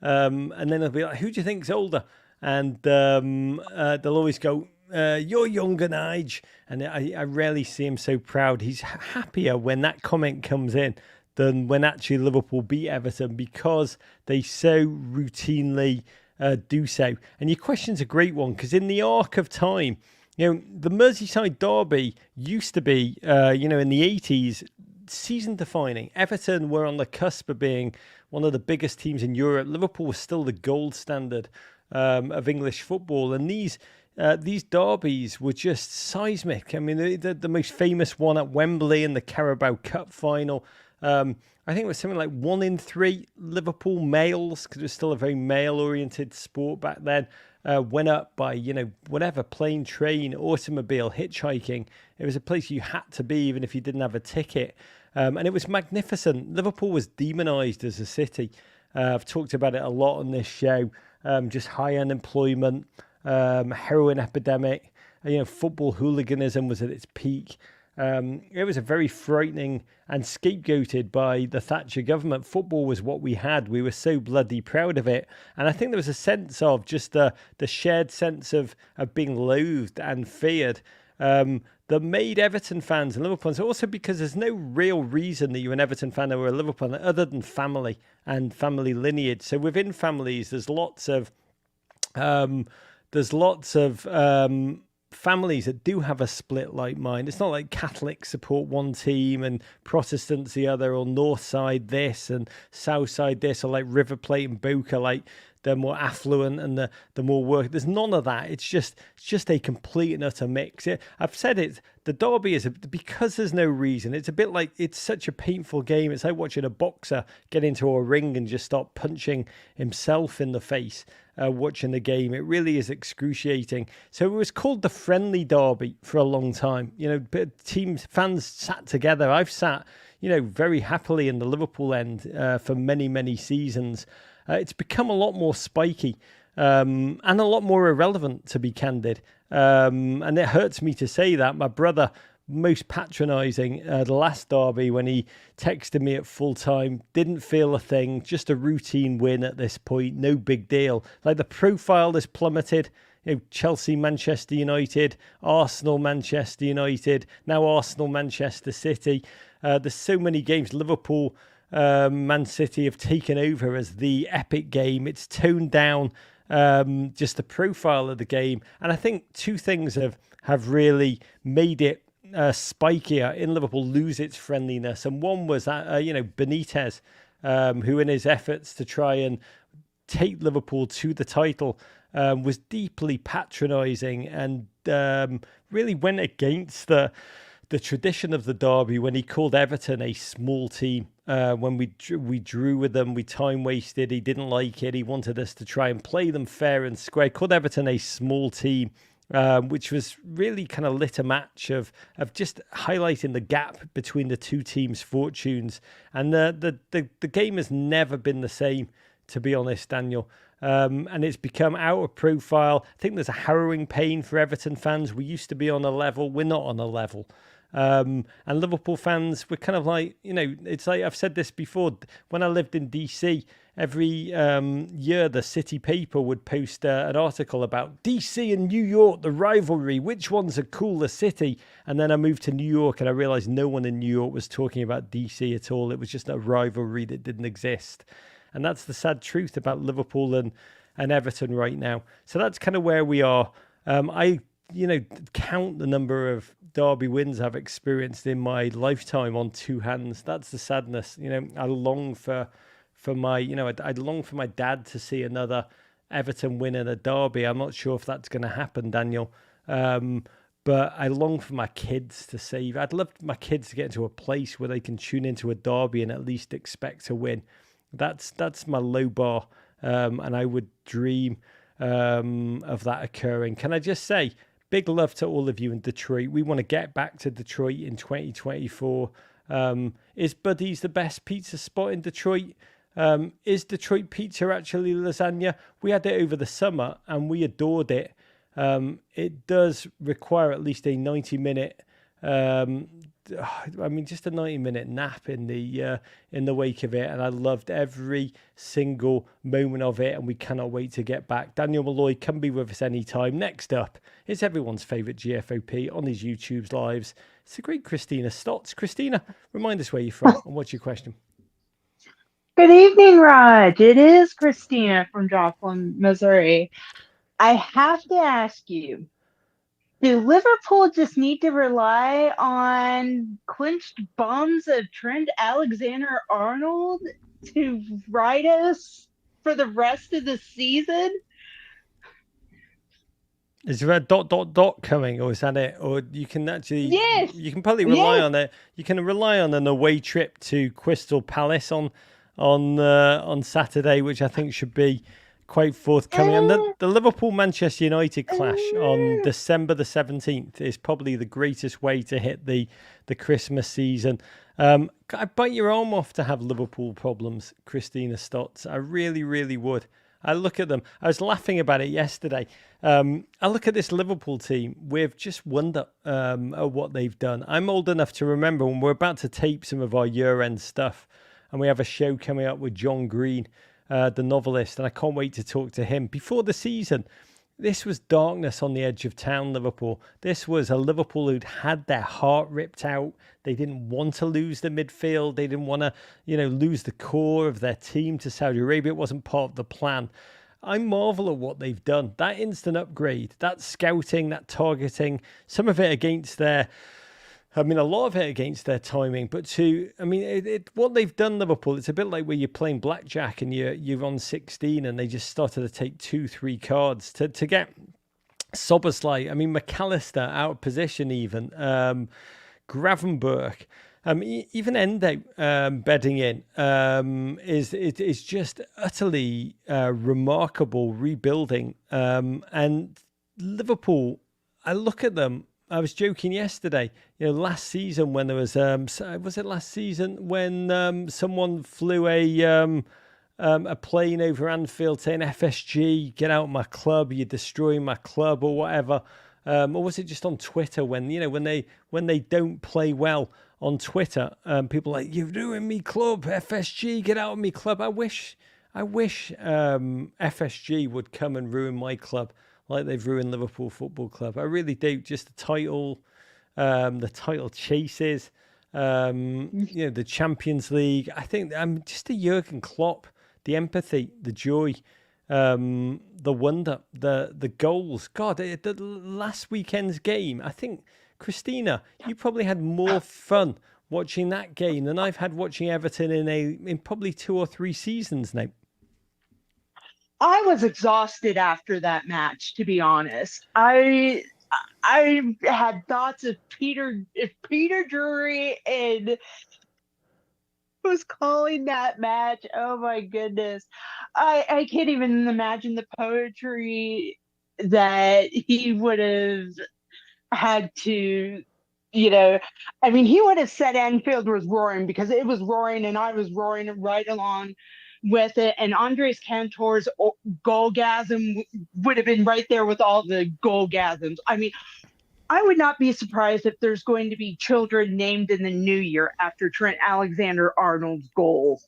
And then they'll be like, who do you think's older? And they'll always go, you're younger, Nige. And I rarely see him so proud. He's happier when that comment comes in than when actually Liverpool beat Everton, because they so routinely do so. And your question's a great one, because in the arc of time, the Merseyside derby used to be, in the 80s, season defining. Everton were on the cusp of being one of the biggest teams in Europe. Liverpool was still the gold standard of English football, and these derbies were just seismic. I mean, the most famous one at Wembley in the Carabao Cup final. I think it was something like 1 in 3 Liverpool males, because it was still a very male-oriented sport back then, went up by, whatever, plane, train, automobile, hitchhiking. It was a place you had to be, even if you didn't have a ticket. And it was magnificent. Liverpool was demonised as a city. I've talked about it a lot on this show. Just high unemployment, heroin epidemic, football hooliganism was at its peak. It was a very frightening and scapegoated by the Thatcher government. Football was what we had. We were so bloody proud of it. And I think there was a sense of just the shared sense of being loathed and feared that made Everton fans and Liverpool fans, also because there's no real reason that you're an Everton fan or a Liverpool fan other than family and family lineage. So within families, there's lots of families that do have a split like mine. It's not like Catholics support one team and Protestants the other, or North Side this and South Side this, or like River Plate and Boca, like the more affluent and the more work. There's none of that. It's just a complete and utter mix. I've said it. The derby is because there's no reason. It's a bit like, it's such a painful game. It's like watching a boxer get into a ring and just start punching himself in the face. Watching the game, it really is excruciating. So it was called the friendly derby for a long time. Fans sat together. I've sat, very happily in the Liverpool end for many, many seasons. It's become a lot more spiky and a lot more irrelevant, to be candid. And it hurts me to say that. My brother, most patronising the last derby, when he texted me at full time, didn't feel a thing, just a routine win at this point, no big deal. Like, the profile has plummeted. Chelsea, Manchester United, Arsenal, Manchester United, now Arsenal, Manchester City. There's so many games. Liverpool, Man City have taken over as the epic game. It's toned down just the profile of the game. And I think two things have really made it spikier in Liverpool, lose its friendliness. And one was that, Benitez, who in his efforts to try and take Liverpool to the title was deeply patronising and really went against the tradition of the derby when he called Everton a small team. When we drew with them, we time wasted. He didn't like it. He wanted us to try and play them fair and square. He called Everton a small team, which was really kind of lit a match of just highlighting the gap between the two teams' fortunes. And the game has never been the same, to be honest, Daniel. And it's become out of profile. I think there's a harrowing pain for Everton fans. We used to be on a level. We're not on a level. And Liverpool fans, we're kind of like, it's like, I've said this before, when I lived in DC, every year the city paper would post an article about DC and New York, the rivalry, which one's a cooler city? And then I moved to New York and I realized no one in New York was talking about DC at all. It was just a rivalry that didn't exist. And that's the sad truth about Liverpool and Everton right now. So that's kind of where we are. I count the number of derby wins I've experienced in my lifetime on two hands. That's the sadness. I long for my, I'd long for my dad to see another Everton win in a derby. I'm not sure if that's going to happen, Daniel. But I long for my kids to see. I'd love my kids to get into a place where they can tune into a derby and at least expect to win. That's my low bar, and I would dream of that occurring. Can I just say, big love to all of you in Detroit. We want to get back to Detroit in 2024. Is Buddy's the best pizza spot in Detroit? Is Detroit pizza actually lasagna? We had it over the summer and we adored it. It does require at least a 90-minute I mean, just a 90-minute nap in the wake of it, and I loved every single moment of it. And we cannot wait to get back. Daniel Malloy can be with us anytime. Next up is everyone's favourite GFOP on his YouTube's lives. It's the great Christina Stotts. Christina, remind us where you're from and what's your question. Good evening, Raj. It is Christina from Joplin, Missouri. I have to ask you, do Liverpool just need to rely on clinched bums of Trent Alexander-Arnold to ride us for the rest of the season? Is there a ... coming, or is that it? Or you can actually, Yes. you can probably rely on it. You can rely on an away trip to Crystal Palace on Saturday, which I think should be quite forthcoming. And the Liverpool-Manchester United clash on December the 17th is probably the greatest way to hit the Christmas season. I'd bite your arm off to have Liverpool problems, Christina Stotts. I really, really would. I look at them. I was laughing about it yesterday. I look at this Liverpool team with just wonder at what they've done. I'm old enough to remember when we're about to tape some of our year-end stuff, and we have a show coming up with John Green, the novelist, and I can't wait to talk to him. Before the season, this was darkness on the edge of town, Liverpool. This was a Liverpool who'd had their heart ripped out. They didn't want to lose the midfield. They didn't want to, lose the core of their team to Saudi Arabia. It wasn't part of the plan. I marvel at what they've done. That instant upgrade, that scouting, that targeting, some of it against their... a lot of it against their timing, but what they've done, Liverpool, it's a bit like where you're playing blackjack and you're on 16 and they just started to take 2-3 cards to get Szoboszlai. McAllister out of position even, Gravenberch, even Endo bedding in is just utterly remarkable rebuilding. And Liverpool, I look at them. I was joking yesterday, last season when there was it last season when someone flew a plane over Anfield saying FSG, get out of my club, you're destroying my club or whatever. Or was it just on Twitter when they don't play well on Twitter, people are like, you've ruined me club, FSG, get out of me club. I wish FSG would come and ruin my club like they've ruined Liverpool Football Club. I really do. Just the title chases, the Champions League. I think just the Jurgen Klopp, the empathy, the joy, the wonder, the goals. God, the last weekend's game, I think, Christina, you probably had more fun watching that game than I've had watching Everton in probably 2 or 3 seasons now. I was exhausted after that match, to be honest. I had thoughts of Peter Drury and was calling that match. Oh my goodness. I can't even imagine the poetry that he would have had to, he would have said Anfield was roaring because it was roaring and I was roaring right along with it, and Andres Cantor's goalgasm would have been right there with all the goalgasms. I would not be surprised if there's going to be children named in the new year after Trent Alexander-Arnold's goal.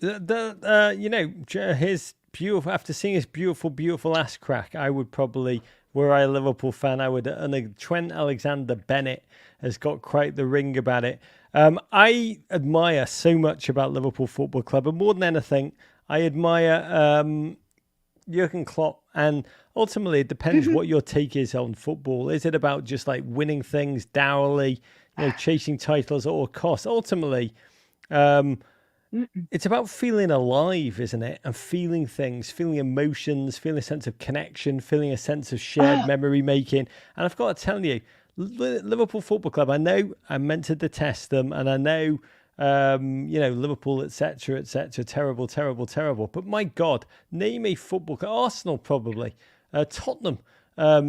His beautiful, after seeing his beautiful ass crack, I would probably, were I a Liverpool fan, Trent Alexander-Bennett has got quite the ring about it. I admire so much about Liverpool Football Club, and more than anything, I admire Jurgen Klopp. And ultimately, it depends what your take is on football. Is it about just like winning things dourly, chasing titles at all costs? Ultimately, it's about feeling alive, isn't it? And feeling things, feeling emotions, feeling a sense of connection, feeling a sense of shared memory making. And I've got to tell you, Liverpool Football Club, I know I'm meant to detest them, and I know, Liverpool, etc., terrible. But my God, name a football club. Arsenal, probably. Tottenham,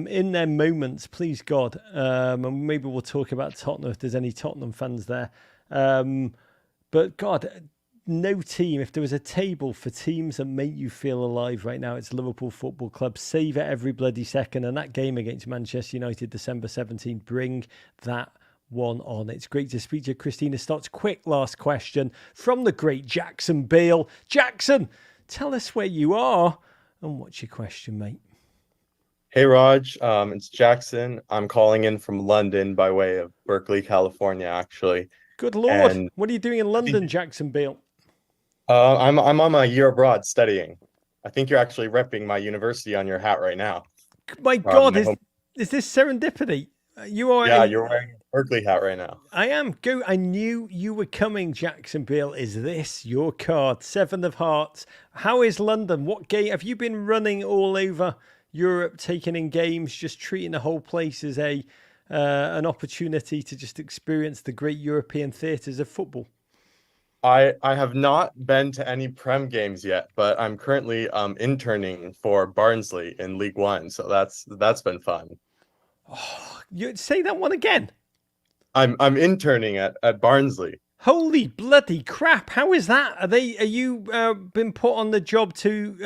in their moments, please God. And maybe we'll talk about Tottenham if there's any Tottenham fans there. But God, no team, if there was a table for teams that make you feel alive right now, it's Liverpool Football Club. Savour every bloody second. And that game against Manchester United, December 17th, bring that one on. It's great to speak to you, Christina Stotts. Quick last question from the great Jackson Beale. Jackson, tell us where you are and what's your question, mate? Hey Raj, it's Jackson. I'm calling in from London by way of Berkeley, California, actually. Good Lord. And what are you doing in London, Jackson Beale? I'm on my year abroad studying. I think you're actually repping my university on your hat right now. My God, is this serendipity? You are. Yeah, you're wearing a Berkeley hat right now. I am. Go. I knew you were coming, Jackson Beale. Is this your card? 7 of Hearts. How is London? What game have you been running all over Europe, taking in games, just treating the whole place as an opportunity to just experience the great European theatres of football? I have not been to any Prem games yet, but I'm currently interning for Barnsley in League One, so that's been fun. Oh, you say that one again. I'm interning at Barnsley. Holy bloody crap! How is that? Are you been put on the job to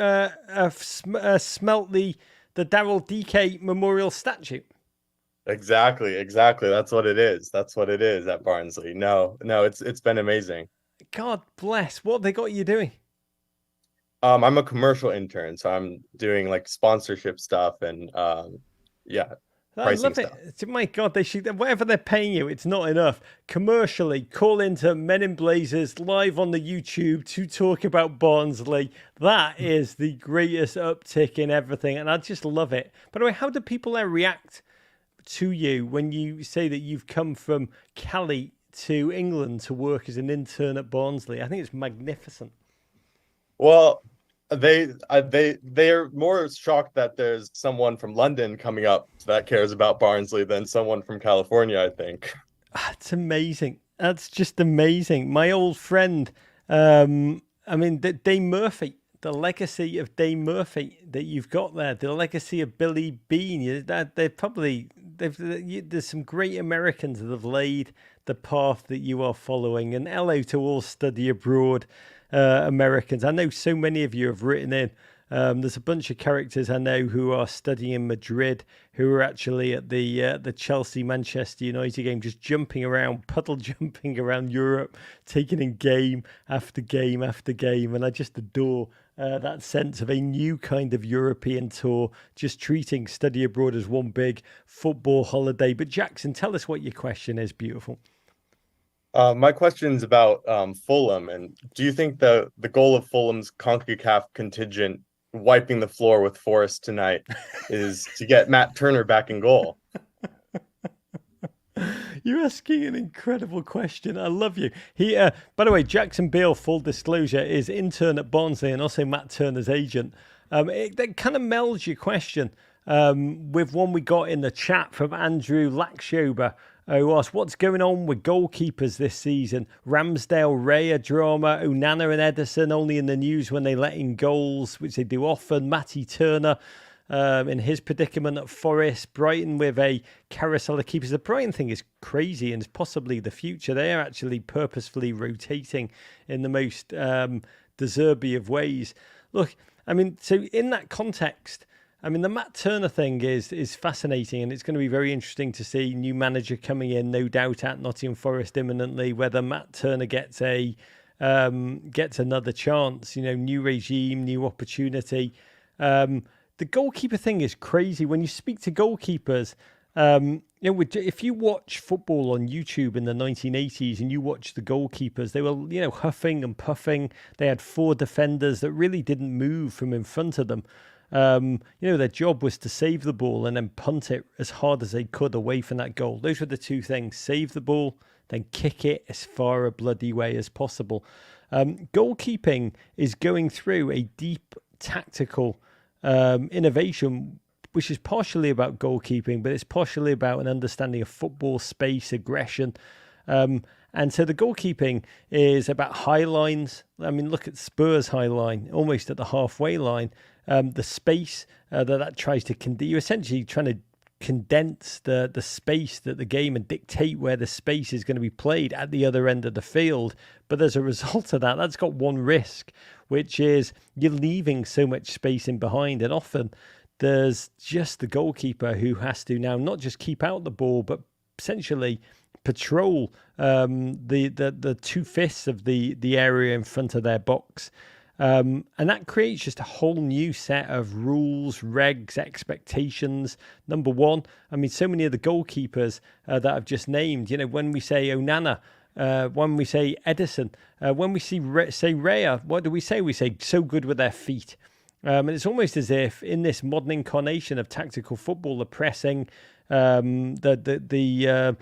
smelt the Daryl DK Memorial Statue? Exactly. That's what it is. That's what it is at Barnsley. No, it's been amazing. God bless. What have they got you doing? I'm a commercial intern, so I'm doing like sponsorship stuff and yeah. I love it. Stuff. My God, they should, whatever they're paying you, it's not enough. Commercially, call into Men in Blazers live on the YouTube to talk about Barnsley. That is the greatest uptick in everything, and I just love it. By the way, how do people there react to you when you say that you've come from Cali to England to work as an intern at Barnsley? I think it's magnificent. Well, they're more shocked that there's someone from London coming up that cares about Barnsley than someone from California, I think. That's amazing. That's just amazing. My old friend, Dame Murphy, the legacy of Dame Murphy that you've got there, the legacy of Billy Bean, there's some great Americans that have laid the path that you are following. And hello to all study abroad Americans. I know so many of you have written in. There's a bunch of characters I know who are studying in Madrid, who are actually at the Chelsea-Manchester United game, just jumping around, puddle jumping around Europe, taking in game after game after game. And I just adore that sense of a new kind of European tour, just treating study abroad as one big football holiday. But Jackson, tell us what your question is, beautiful. My question is about Fulham, and do you think the goal of Fulham's CONCACAF contingent wiping the floor with Forest tonight is to get Matt Turner back in goal? You're asking an incredible question. I love you. He, by the way, Jackson Beale, full disclosure, is intern at Barnsley and also Matt Turner's agent. That kind of melds your question with one we got in the chat from Andrew Lackshober, who asked, what's going on with goalkeepers this season? Ramsdale, Raya drama, Onana and Ederson only in the news when they let in goals, which they do often. Matty Turner in his predicament at Forest. Brighton with a carousel of keepers. The Brighton thing is crazy and is possibly the future. They are actually purposefully rotating in the most De Zerbi of ways. Look, I mean, so in that context, I mean, the Matt Turner thing is fascinating, and it's going to be very interesting to see new manager coming in, no doubt, at Nottingham Forest imminently, whether Matt Turner gets another chance, new regime, new opportunity. The goalkeeper thing is crazy. When you speak to goalkeepers, if you watch football on YouTube in the 1980s and you watch the goalkeepers, they were, huffing and puffing. They had 4 defenders that really didn't move from in front of them. Their job was to save the ball and then punt it as hard as they could away from that goal. Those were the 2 things: save the ball, then kick it as far a bloody way as possible. Goalkeeping is going through a deep tactical innovation, which is partially about goalkeeping, but it's partially about an understanding of football, space, aggression. And so the goalkeeping is about high lines. I mean, look at Spurs' high line, almost at the halfway line. The space that tries to you're essentially trying to condense the space that the game and dictate where the space is going to be played at the other end of the field. But as a result of that, that's got one risk, which is you're leaving so much space in behind. And often there's just the goalkeeper who has to now not just keep out the ball, but essentially patrol the 2/5 of the area in front of their box. And that creates just a whole new set of rules, regs, expectations. Number one, I mean, so many of the goalkeepers that I've just named, when we say Onana, when we say Edison, when we say Raya, what do we say? We say so good with their feet. And it's almost as if in this modern incarnation of tactical football, the pressing, the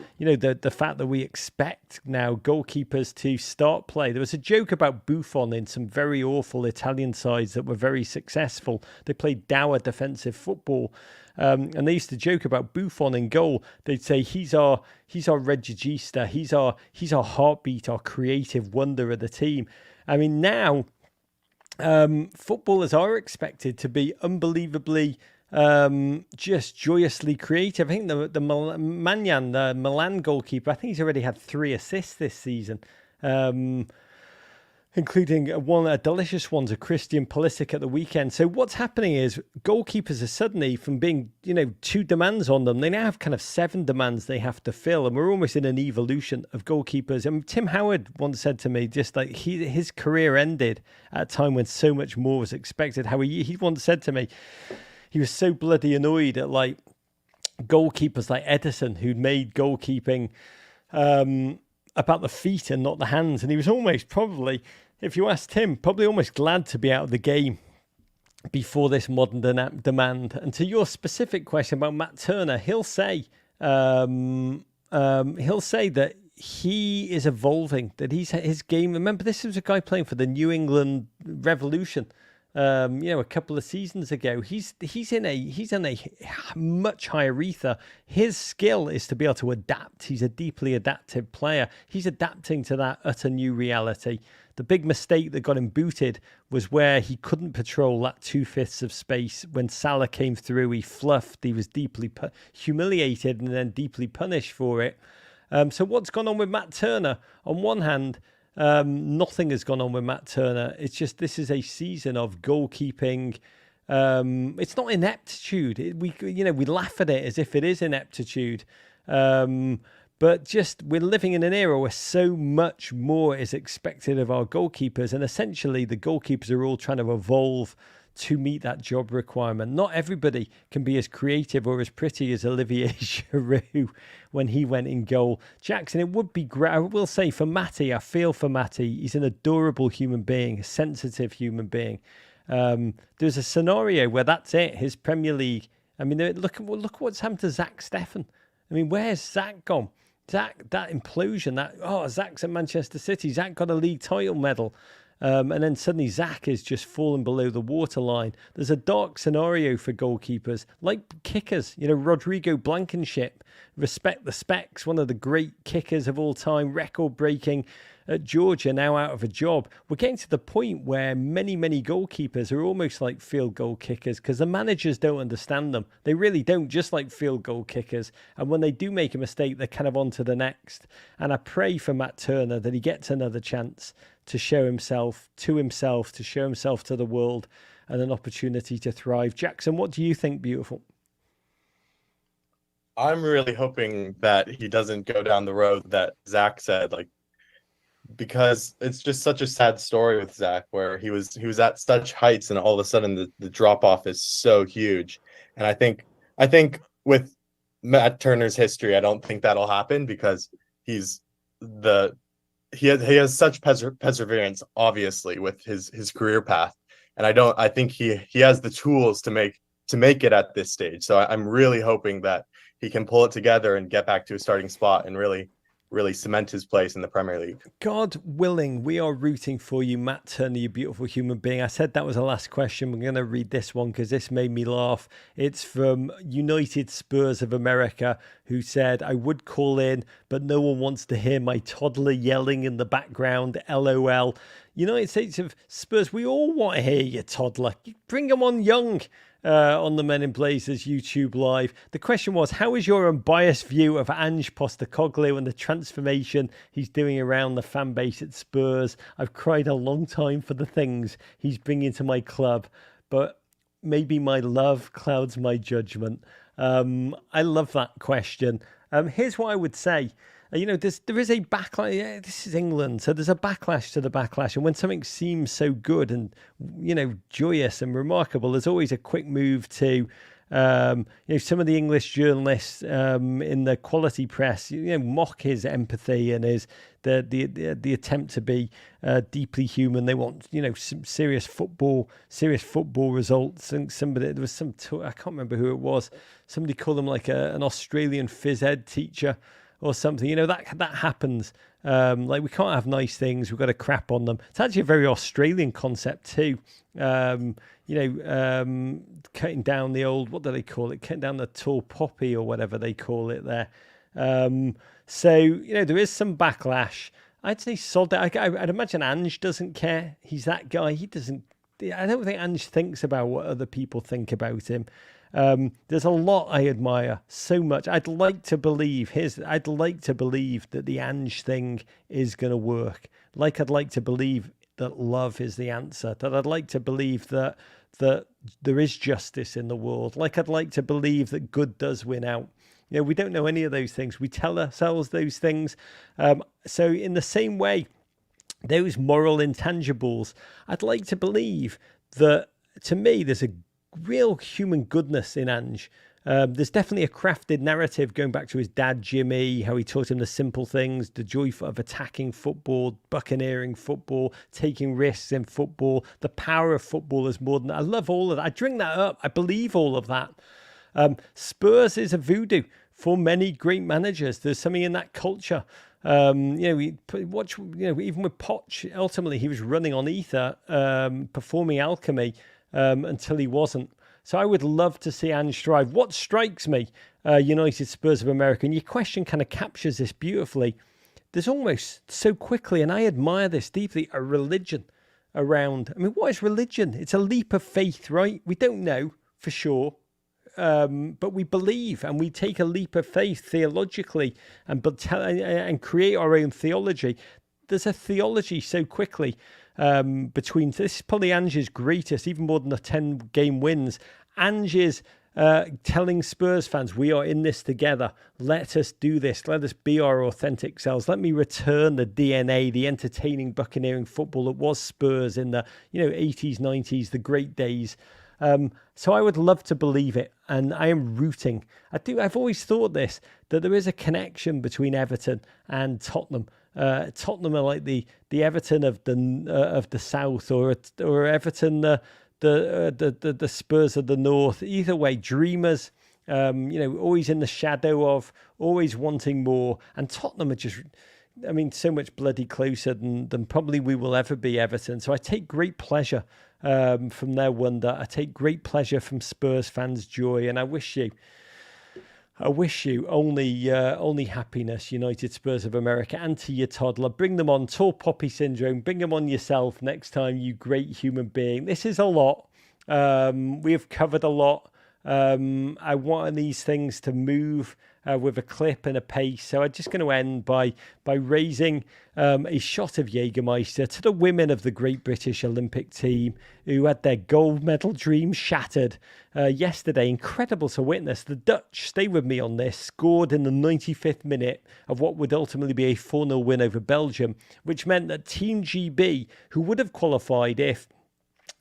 fact that we expect now goalkeepers to start play. There was a joke about Buffon in some very awful Italian sides that were very successful. They played dour defensive football, and they used to joke about Buffon in goal. They'd say he's our regista, he's our heartbeat, our creative wonder of the team. I mean, now footballers are expected to be unbelievably just joyously creative. I think the Milan goalkeeper, I think he's already had 3 assists this season, including a delicious one to Christian Pulisic at the weekend. So what's happening is goalkeepers are suddenly, from being 2 demands on them, they now have kind of 7 demands they have to fill, and we're almost in an evolution of goalkeepers. And Tim Howard once said to me, just like his career ended at a time when so much more was expected. How he once said to me, he was so bloody annoyed at like goalkeepers like Edison, who'd made goalkeeping about the feet and not the hands. And he was almost probably, if you asked him, probably almost glad to be out of the game before this modern demand. And to your specific question about Matt Turner, he'll say that he is evolving, that his game. Remember, this was a guy playing for the New England Revolution. A couple of seasons ago. He's in a much higher ether. His skill is to be able to adapt. He's a deeply adaptive player. He's adapting to that utter new reality. The big mistake that got him booted was where he couldn't patrol that 2/5 of space. When Salah came through, he fluffed. He was deeply humiliated and then deeply punished for it. So what's gone on with Matt Turner? On one hand, nothing has gone on with Matt Turner. It's just, this is a season of goalkeeping. It's not ineptitude. We laugh at it as if it is ineptitude. But just, we're living in an era where so much more is expected of our goalkeepers. And essentially the goalkeepers are all trying to evolve to meet that job requirement. Not everybody can be as creative or as pretty as Olivier Giroud when he went in goal. Jackson, it would be great. I will say for Matty, I feel for Matty. He's an adorable human being, a sensitive human being. There's a scenario where that's it, his Premier League. I mean, look what's happened to Zach Steffen. I mean, where's Zach gone? Zach, that implosion, Zach's at Manchester City. Zach got a league title medal. And then suddenly Zach is just falling below the waterline. There's a dark scenario for goalkeepers, like kickers. Rodrigo Blankenship, respect the specs, one of the great kickers of all time, record-breaking at Georgia, now out of a job. We're getting to the point where many, many goalkeepers are almost like field goal kickers because the managers don't understand them. They really don't, just like field goal kickers. And when they do make a mistake, they're kind of on to the next. And I pray for Matt Turner that he gets another chance to show himself, to show himself to the world, and an opportunity to thrive. Jackson, what do you think, beautiful? I'm really hoping that he doesn't go down the road that Zach said, because it's just such a sad story with Zach, where he was at such heights and all of a sudden the drop off is so huge. And I think with Matt Turner's history, I don't think that'll happen because he has such perseverance, obviously, with his career path, and I think he has the tools to make it at this stage. So I'm really hoping that he can pull it together and get back to a starting spot and really cement his place in the Premier League. God willing, we are rooting for you, Matt Turner, you beautiful human being. I said that was the last question. We're going to read this one because this made me laugh. It's from United Spurs of America, who said, I would call in, but no one wants to hear my toddler yelling in the background. LOL. United States of Spurs, we all want to hear your toddler. Bring them on young. On the Men in Blazers YouTube live. The question was, how is your unbiased view of Ange Postecoglou and the transformation he's doing around the fan base at Spurs? I've cried a long time for the things he's bringing to my club, but maybe my love clouds my judgment. I love that question. Here's what I would say. there is a backlash. Yeah, this is England, so there's a backlash to the backlash. And when something seems so good and joyous and remarkable, there's always a quick move to some of the English journalists in the quality press, mock his empathy and his the attempt to be deeply human. They want some serious football results. And there was I can't remember who it was. Somebody called him like an Australian phys ed teacher or something. That happens. Like, we can't have nice things. We've got to crap on them. It's actually a very Australian concept too. Cutting down the old, what do they call it? Cutting down the tall poppy or whatever they call it there. So there is some backlash. I'd say sod it. I'd imagine Ange doesn't care. He's that guy. He doesn't. I don't think Ange thinks about what other people think about him. There's a lot I admire so much. I'd like to believe that the Ange thing is going to work. Like, I'd like to believe that love is the answer. That I'd like to believe that there is justice in the world. Like, I'd like to believe that good does win out. We don't know any of those things. We tell ourselves those things. So in the same way, those moral intangibles, I'd like to believe that, to me, there's a real human goodness in Ange. There's definitely a crafted narrative going back to his dad, Jimmy, how he taught him the simple things, the joy of attacking football, buccaneering football, taking risks in football, the power of football is more than... I love all of that. I drink that up. I believe all of that. Spurs is a voodoo for many great managers. There's something in that culture. Even with Poch, ultimately he was running on ether, performing alchemy until he wasn't. So I would love to see Ange thrive. What strikes me, United Spurs of America, and your question kind of captures this beautifully. There's almost so quickly, and I admire this deeply, a religion around. I mean, what is religion? It's a leap of faith, right? We don't know for sure. But we believe, and we take a leap of faith theologically and create our own theology. There's a theology so quickly between... This is probably Ange's greatest, even more than the 10-game wins. Ange's telling Spurs fans, we are in this together. Let us do this. Let us be our authentic selves. Let me return the DNA, the entertaining, buccaneering football that was Spurs in the 80s, 90s, the great days. So I would love to believe it, and I am rooting. I've always thought this, that there is a connection between Everton and Tottenham. Tottenham are like the Everton of the South, or Everton the Spurs of the North. Either way, dreamers. Always in the shadow of, always wanting more, and Tottenham are just... so much bloody closer than probably we will ever be, Everton. So I take great pleasure from their wonder. I take great pleasure from Spurs fans' joy, and I wish you only happiness, United Spurs of America, and to your toddler. Bring them on tall poppy syndrome. Bring them on yourself next time, you great human being. This is a lot. We have covered a lot. I want these things to move with a clip and a pace. So I'm just going to end by raising a shot of Jägermeister to the women of the Great British Olympic team who had their gold medal dreams shattered yesterday. Incredible to witness. The Dutch, stay with me on this, scored in the 95th minute of what would ultimately be a 4-0 win over Belgium, which meant that Team GB, who would have qualified if...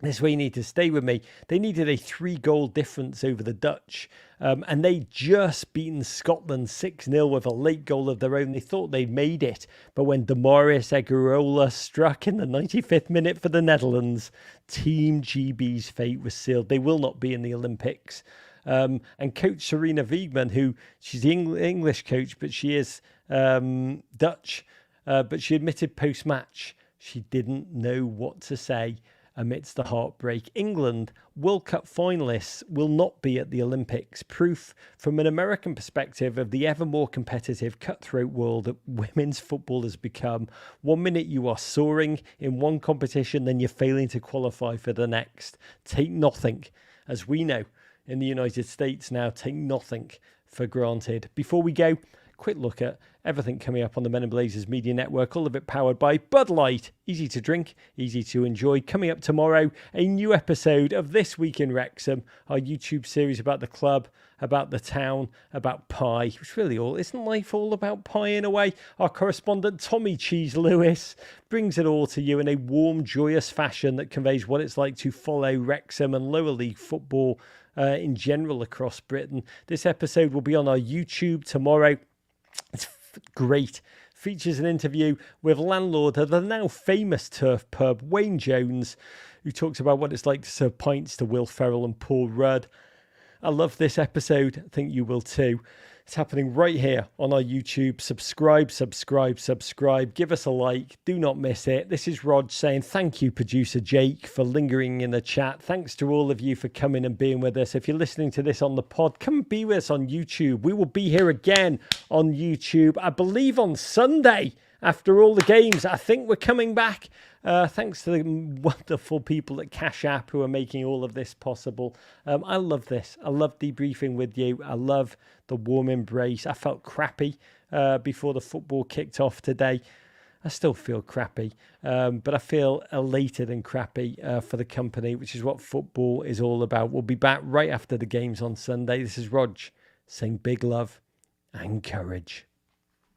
This is where you need to stay with me. They needed a 3-goal difference over the Dutch. And they just beaten Scotland 6-0 with a late goal of their own. They thought they'd made it. But when Damaris Egarola struck in the 95th minute for the Netherlands, Team GB's fate was sealed. They will not be in the Olympics. And coach Serena Wiegman, who she's the English coach, but she is Dutch. But she admitted post-match she didn't know what to say amidst the heartbreak. England World Cup finalists will not be at the Olympics. Proof from an American perspective of the ever more competitive, cutthroat world that women's football has become. 1 minute you are soaring in one competition, then you're failing to qualify for the next. Take nothing, as we know in the United States now, take nothing for granted. Before we go, quick look at everything coming up on the Men in Blazers Media Network, all of it powered by Bud Light. Easy to drink, easy to enjoy. Coming up tomorrow, a new episode of This Week in Wrexham, our YouTube series about the club, about the town, about pie, which really isn't life all about pie in a way? Our correspondent Tommy Cheese Lewis brings it all to you in a warm, joyous fashion that conveys what it's like to follow Wrexham and lower league football in general across Britain. This episode will be on our YouTube tomorrow. It's great. Features an interview with landlord of the now famous turf pub, Wayne Jones, who talks about what it's like to serve pints to Will Ferrell and Paul Rudd. I love this episode. I think you will too. It's happening right here on our YouTube. Subscribe. Give us a like. Do not miss it. This is Rod saying thank you, producer Jake, for lingering in the chat. Thanks to all of you for coming and being with us. If you're listening to this on the pod, come be with us on YouTube. We will be here again on YouTube, I believe on Sunday. After all the games, I think we're coming back. Thanks to the wonderful people at Cash App who are making all of this possible. I love this. I love debriefing with you. I love the warm embrace. I felt crappy before the football kicked off today. I still feel crappy, but I feel elated and crappy for the company, which is what football is all about. We'll be back right after the games on Sunday. This is Rog saying big love and courage.